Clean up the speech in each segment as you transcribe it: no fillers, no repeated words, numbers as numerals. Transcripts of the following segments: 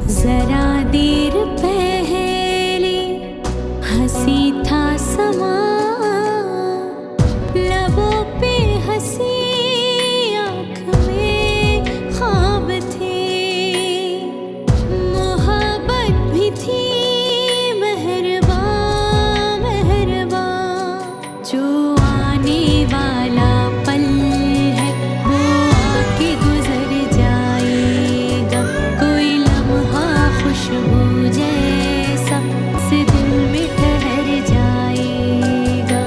जरा देर पहले हंसी था समा, लबों पे हंसी आँख में ख्वाब थे, मोहब्बत भी थी मेहरबा मेहरबा। जो आने वाला पल है वो आके गुजर जाएगा, कोई लम्हा खुशबू जैसा से दिल में ठहर जाएगा।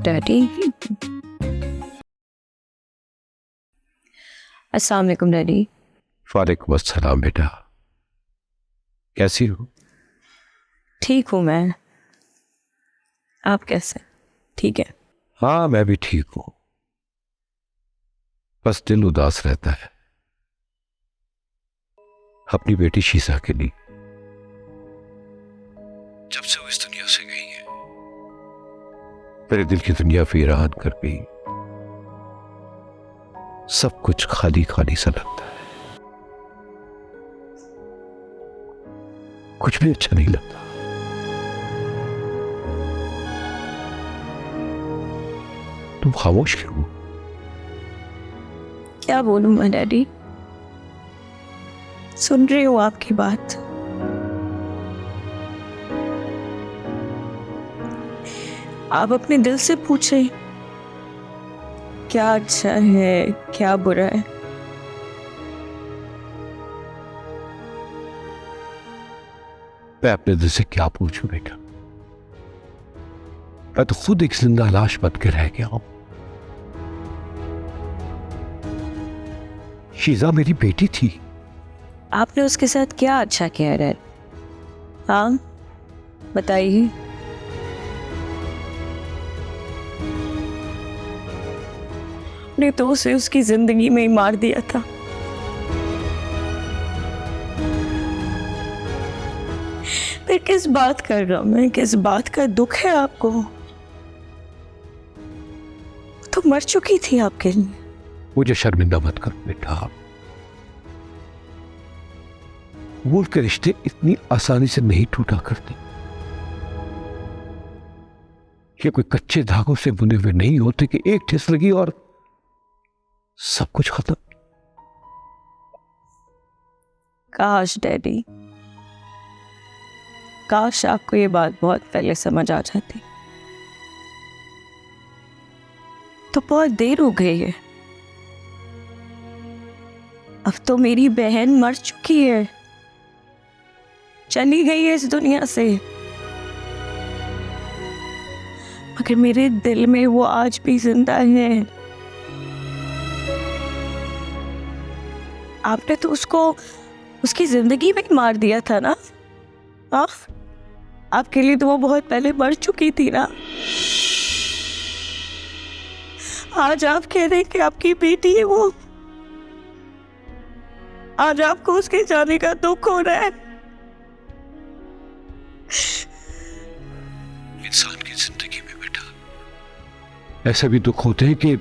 डैडी, अस्सलाम वालेकुम डैडी। वालेकुम अस्सलाम बेटा, कैसी हो? ठीक हूँ मैं, आप कैसे? ठीक है। हाँ मैं भी ठीक हूँ, बस दिल उदास रहता है अपनी बेटी शीजा के लिए। जब से वो इस दुनिया से गई है मेरे दिल की दुनिया वीरान कर गई, सब कुछ खाली खाली सा लगता है, कुछ भी अच्छा नहीं लगता। तुम खामोश क्यों हो? क्या बोलूँ मैं डैडी, सुन रही हूँ आपकी बात। आप अपने दिल से पूछे क्या अच्छा है क्या बुरा है। मैं अपने दिल से क्या पूछूं बेटा, मैं तो खुद एक जिंदा लाश बन के रह गया हूं। शीजा मेरी बेटी थी। आपने उसके साथ क्या अच्छा किया डैड? हाँ बताइए। ने तो उसे उसकी जिंदगी में ही मार दिया था। फिर किस बात का गम है, किस बात का दुख है आपको? तो मर चुकी थी आपके लिए। मुझे शर्मिंदा मत करो बेटा, वुल्फ के रिश्ते इतनी आसानी से नहीं टूटा करते, ये कोई कच्चे धागों से बुने हुए नहीं होते कि एक ठेस लगी और सब कुछ खत्म। काश डैडी, काश आपको ये बात बहुत पहले समझ आ जाती। तो बहुत देर हो गई है, अब तो मेरी बहन मर चुकी है, चली गई है इस दुनिया से, मगर मेरे दिल में वो आज भी जिंदा है। आपने तो उसको उसकी जिंदगी में ही मार दिया था ना? आपके लिए तो वो बहुत पहले मर चुकी थी ना। आज आप कह रहे हैं कि आपकी बेटी है वो, आज आपको उसके जाने का दुख हो रहा है। इंसान की जिंदगी में बेटा ऐसे भी दुख होते हैं कि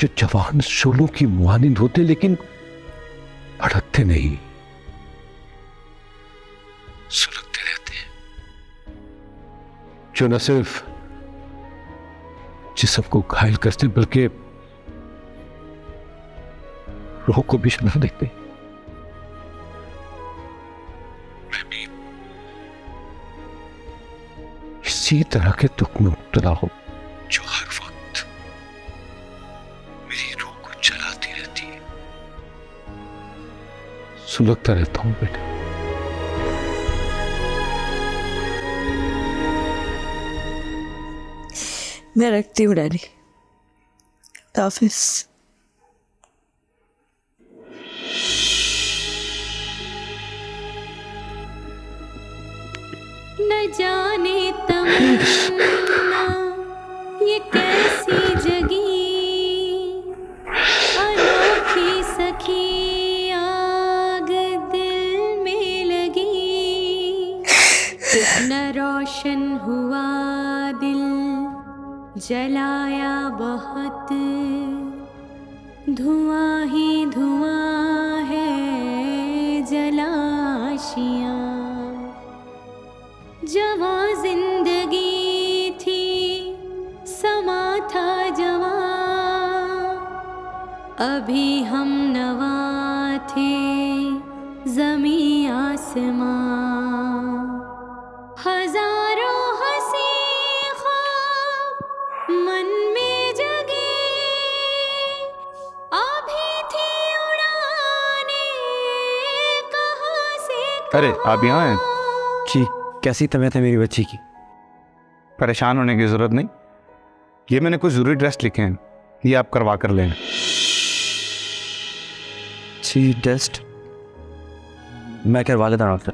जो जवान शोलों की मुआनिंद होते लेकिन भड़कते नहीं, सुलगते रहते हैं। जो न सिर्फ जिस्म को घायल करते बल्कि रूह को भी जला देते। मैं भी इसी तरह के दुख में मुब्तला हूं जो हर वक्त मेरी रूह को जलाती रहती है। सुलगता रहता हूं बेटा। मैं रखती हूँ डैडी। हाफिज। न जाने तमन्ना ये कैसी जगी, अनोखी सखी आग दिल में लगी। न रोशन हुआ दिल जलाया बहुत, धुआं ही धुआं है जलाशियां। जवां जिंदगी थी समा था जवां, अभी हम नवा थे ज़मी आसमां। हजारों हंसी ख्वाब मन में जगे, अभी थी उड़ाने कहाँ से अरे आप यहाँ हैं? जी, कैसी तबीयत है मेरी बच्ची की? परेशान होने की ज़रूरत नहीं, ये मैंने कुछ ज़रूरी टेस्ट लिखे हैं, ये आप करवा कर लें। जी टेस्ट मैं करवा लेता हूँ डॉक्टर,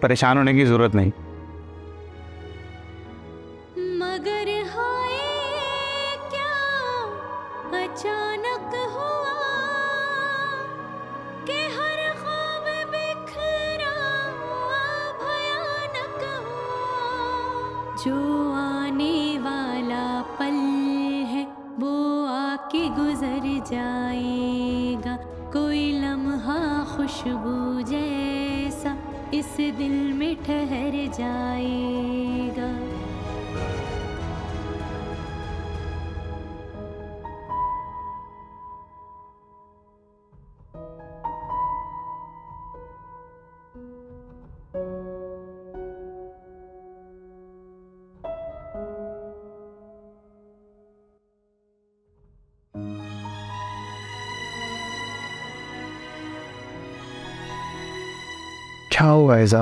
परेशान होने की ज़रूरत नहीं। मगर हाय क्या अचानक हुआ कि हर ख्वाब बिखरा भयानक हुआ। जो आने वाला पल है वो आके गुजर जाएगा, कोई लम्हा खुशबू जैसा इस दिल में ठहर जाएगा। क्या हुआ ऐसा?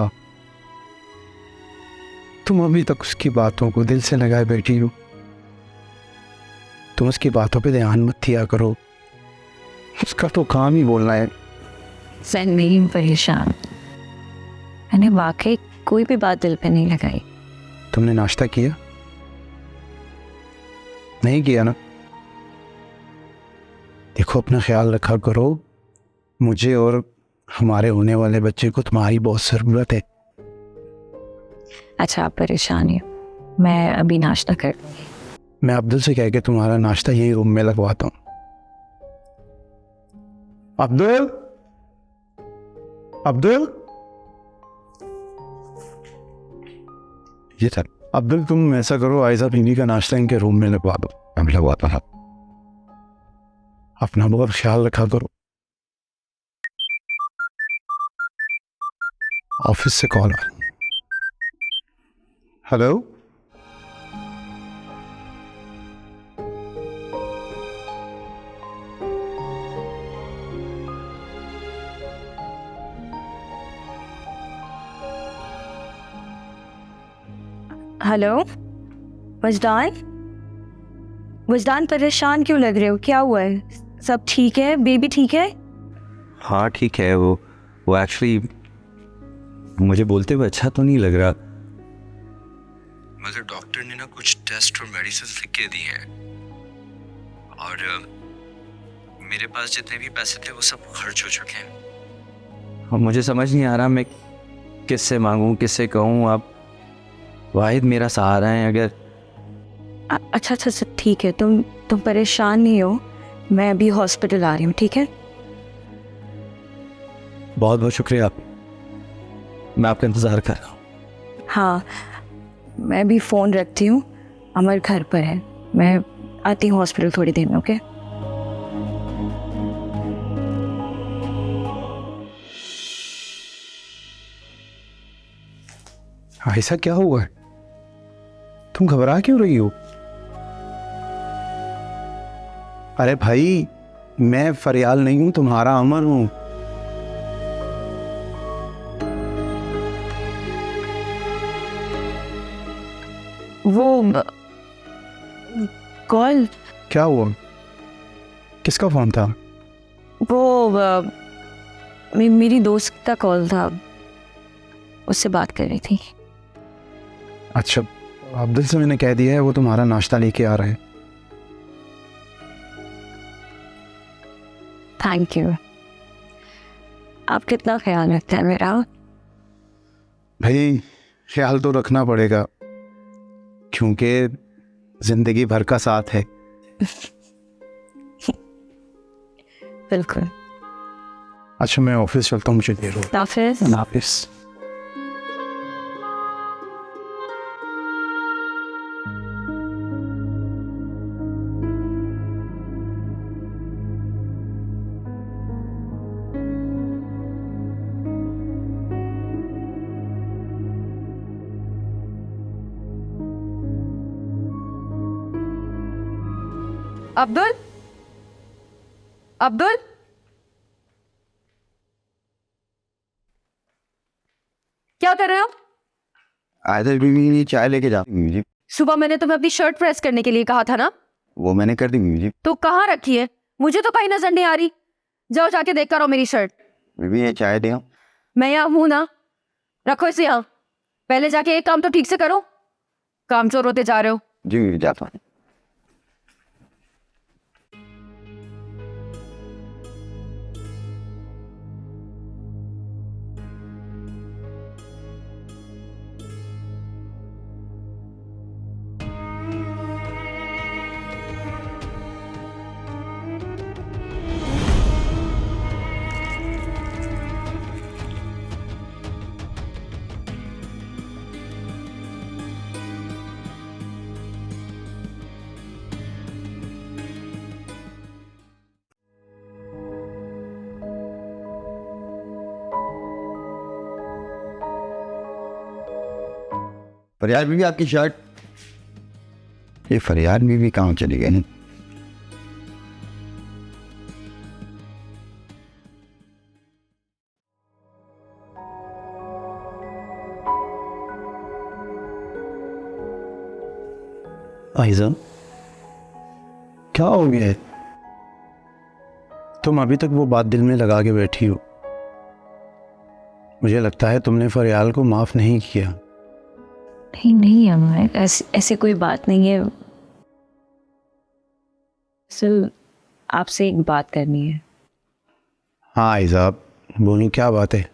तुम अभी तक उसकी बातों को दिल से लगाए बैठी हो। तुम उसकी बातों पे ध्यान मत दिया करो, उसका तो काम ही बोलना है। मैं नहीं परेशान, मैंने वाकई कोई भी बात दिल पे नहीं लगाई। तुमने नाश्ता किया? नहीं किया ना? देखो अपना ख्याल रखा करो, मुझे और हमारे होने वाले बच्चे को तुम्हारी बहुत ज़रूरत है। अच्छा आप परेशान हो, मैं अभी नाश्ता कर लूँगी। मैं अब्दुल से कह के तुम्हारा नाश्ता यही रूम में लगवाता हूँ। अब्दुल, अब्दुल, ये सर। अब्दुल तुम ऐसा करो, आयजा बीवी का नाश्ता इनके रूम में लगवा दो। मैं लगवाता हूँ। अपना बहुत ख्याल रखा करो। ऑफिस से कॉल आ। हेलो, हेलो वजदान, वजदान परेशान क्यों लग रहे हो? क्या हुआ है? सब ठीक है? बेबी ठीक है? हाँ ठीक है। वो एक्चुअली मुझे बोलते हुए अच्छा तो नहीं लग रहा, मगर डॉक्टर ने ना कुछ टेस्ट और मेडिसिन लिख के दिए हैं, और मेरे पास जितने भी पैसे थे वो सब खर्च हो चुके हैं। अब मुझे समझ नहीं आ रहा मैं किससे मांगूं, किससे कहूँ। आप वाहिद मेरा सहारा है। अगर अच्छा अच्छा अच्छा ठीक है, तुम परेशान नहीं हो, मैं अभी हॉस्पिटल आ रही हूँ, ठीक है? बहुत बहुत शुक्रिया, आप मैं आपका इंतज़ार कर रहा हूँ। हाँ मैं भी फ़ोन रखती हूँ, अमर घर पर है, मैं आती हूँ हॉस्पिटल थोड़ी देर में, ओके? ऐसा क्या हुआ है? तुम घबरा क्यों रही हो? अरे भाई, मैं फरियाल नहीं हूं, तुम्हारा अमर हूं। वो कॉल, क्या हुआ? किसका फोन था? वो मेरी दोस्त का कॉल था, उससे बात कर रही थी। अच्छा, अब्दुल से मैंने कह दिया है, वो तुम्हारा नाश्ता लेके आ रहा है। Thank you. आप कितना ख्याल रखते हैं मेरा? भाई, ख्याल तो रखना पड़ेगा, क्योंकि जिंदगी भर का साथ है। बिल्कुल। अच्छा, मैं ऑफिस चलता हूँ, मुझे देर हो। हाफिज। हाफिज। अब्दुल, अब्दुल, क्या कर रहे हो? आयदर बीवी के लिए चाय लेके जा जी। सुबह मैंने तुम्हें अपनी शर्ट प्रेस करने के लिए कहा था ना? वो मैंने कर दी बीवी जी। तो कहाँ रखी है? मुझे तो कहीं नजर नहीं आ रही। जाओ जाके देख कर आओ मेरी शर्ट। बीवी ये चाय दे। मैं यहाँ हूं ना, रखो इसे यहाँ। पहले जाके एक काम तो ठीक से करो, काम चोर होते जा रहे हो। जी बीवी, जाता हूँ। फरियाद बीवी, आपकी शर्ट। ये फरियाद बीवी कहाँ चली गई? आइज़ा, क्या हो गया है? तुम अभी तक वो बात दिल में लगा के बैठी हो। मुझे लगता है तुमने फरियाल को माफ नहीं किया। नहीं नहीं अमर, ऐसे कोई बात नहीं है। सिर्फ आपसे एक बात करनी है। हाँ आइज़ा, बोलो, क्या बात है?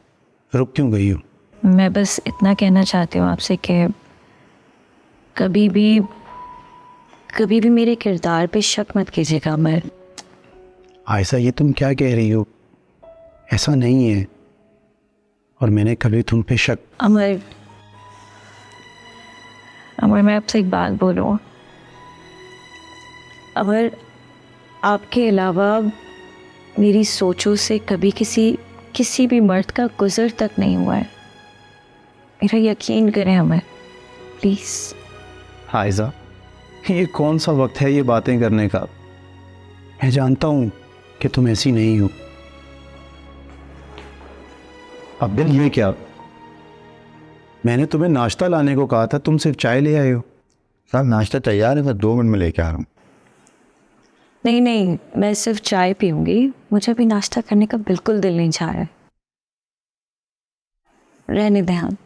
रुक क्यों गई हो? मैं बस इतना कहना चाहती हूँ आपसे कि कभी भी मेरे किरदार पे शक मत कीजिएगा अमर। आयशा, ये तुम क्या कह रही हो? ऐसा नहीं है, और मैंने कभी तुम पे शक। अमर, मैं आपसे एक बात बोलूँ। अमर, आपके अलावा मेरी सोचों से कभी किसी भी मर्द का गुजर तक नहीं हुआ है। मेरा यकीन करें अमर, प्लीज़। आयशा, ये कौन सा वक्त है ये बातें करने का? मैं जानता हूँ कि तुम ऐसी नहीं हो। अब दिल ये क्या? मैंने तुम्हें नाश्ता लाने को कहा था, तुम सिर्फ चाय ले आए हो। साहब, नाश्ता तैयार है, मैं 2 मिनट में लेके आ रहा हूँ। नहीं, मैं सिर्फ चाय पीऊंगी, मुझे अभी नाश्ता करने का बिल्कुल दिल नहीं चाह रहा है। रहने दें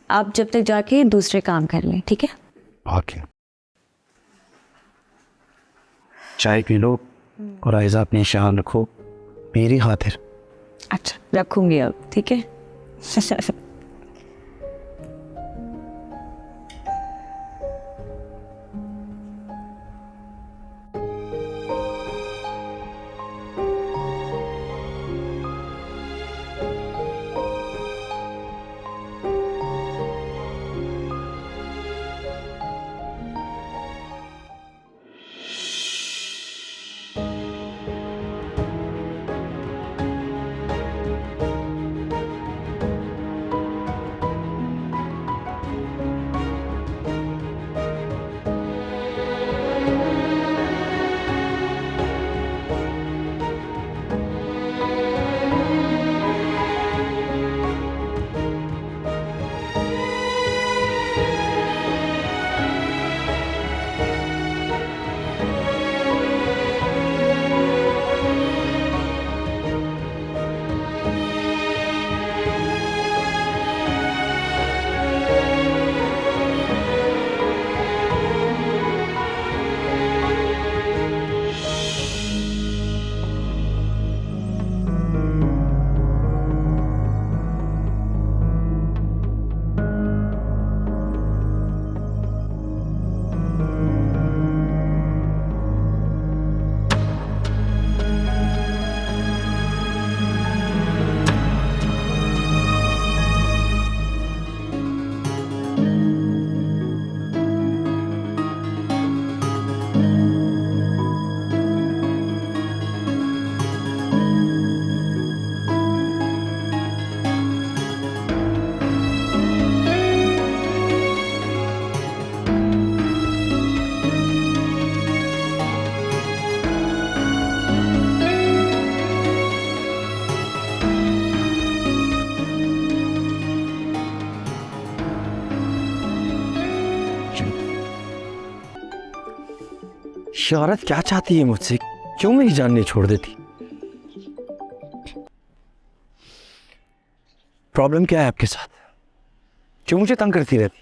आप जब तक जाके दूसरे काम कर लें, ठीक है? ओके, चाय पी लो, और आयशा अपनी ख्याल रखो मेरी खातिर। अच्छा, रखूंगी अब, ठीक है? ये औरत क्या चाहती है मुझसे? क्यों मेरी जान नहीं छोड़ देती? प्रॉब्लम क्या है आपके साथ? क्यों मुझे तंग करती रहती?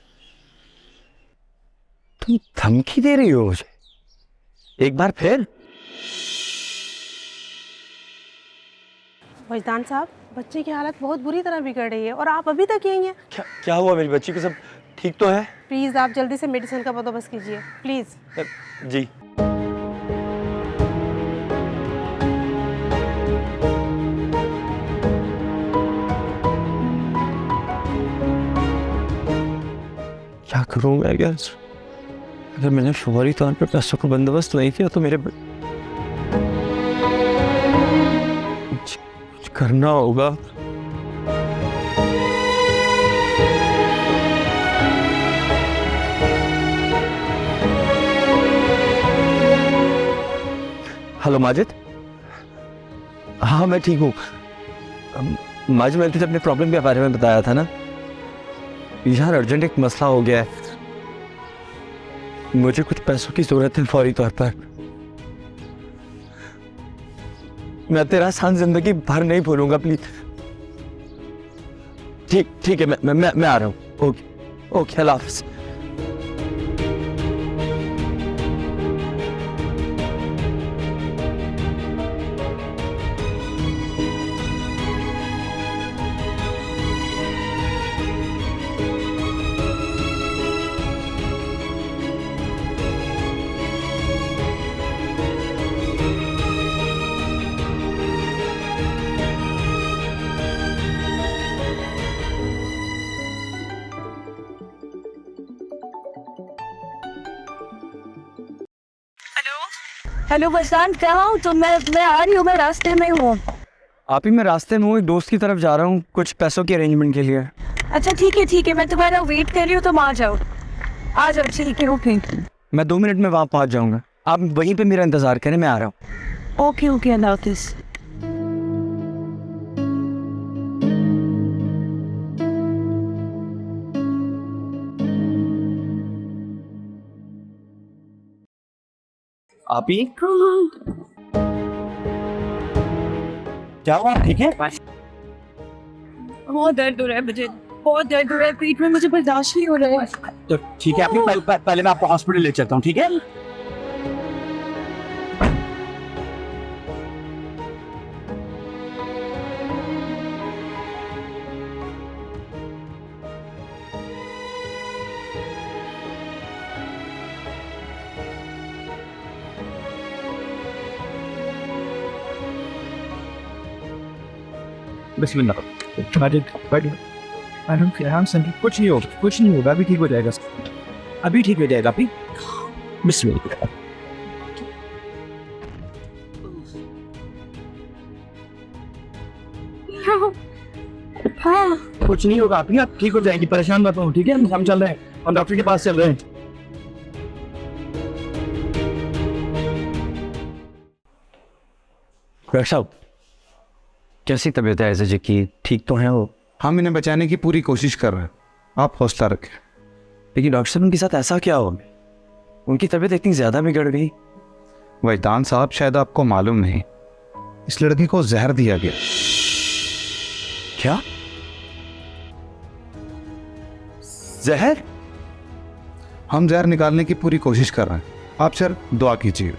तुम धमकी दे रही हो मुझे एक बार फिर? वजदान साहब, बच्चे की हालत बहुत बुरी तरह बिगड़ रही है और आप अभी तक यहीं हैं। क्या हुआ? मेरी बच्ची को सब ठीक तो है? प्लीज़ आप जल्दी से मेडिसिन का बंदोबस्त कीजिए प्लीज़। जी। क्या करूं मैं? अगर मैंने फौरी तौर पर पैसों का बंदोबस्त नहीं किया तो मेरे कुछ करना होगा। हेलो माजिद। हाँ मैं ठीक हूँ। माजिद, मैंने तुझे अपने प्रॉब्लम के बारे में बताया था ना? यार अर्जेंट एक मसला हो गया है, मुझे कुछ पैसों की जरूरत है फौरी तौर पर। मैं तेरा आसान जिंदगी भर नहीं भूलूंगा, प्लीज। ठीक है, मैं आ रहा हूँ। ओके अल्लाह हाफ़िज़। हेलो वजदान, कहाँ हूँ? तो मैं आ रही हूँ, मैं रास्ते में हूँ। आप ही, मैं रास्ते में हूँ, एक दोस्त की तरफ जा रहा हूँ कुछ पैसों के अरेंजमेंट के लिए। अच्छा ठीक है, मैं तुम्हारा वेट कर रही हूँ, तुम आ जाओ। ठीक है ओके। मैं 2 मिनट में वहाँ पहुँच जाऊँगा, आप वहीं पे मेरा इंतज़ार करें, मैं आ रहा हूँ। ओके अल्लाह हाफ़िज़। आप ही क्या हुआ? ठीक है? बहुत दर्द हो रहा है मुझे, बहुत दर्द हो रहा है पेट में, मुझे बर्दाश्त नहीं हो रहा है। तो ठीक है, आप पहले मैं आपको हॉस्पिटल ले चलता हूँ, ठीक है? बिस्मिल्लाह। कुछ नहीं होगा, अभी ठीक हो जाएगा, अभी ठीक हो जाएगा। अभी बिस्मिल्लाह। हाँ कुछ नहीं होगा, आप ठीक हो जाएंगी, परेशान मत हो, ठीक है? हम चल रहे हैं, हम डॉक्टर के पास चल रहे हैं। डॉक्टर साहब, कैसी तबीयत है ऐसे जी की? ठीक तो हैं वो? हम इन्हें बचाने की पूरी कोशिश कर रहे हैं, आप हौसला रखें। लेकिन डॉक्टर साहब, उनके साथ ऐसा क्या हो? उनकी तबीयत इतनी ज़्यादा बिगड़ गई। वजदान साहब, शायद आपको मालूम नहीं, इस लड़की को जहर दिया गया। क्या? जहर? हम जहर निकालने की पूरी कोशिश कर रहे हैं, आप सर दुआ कीजिए।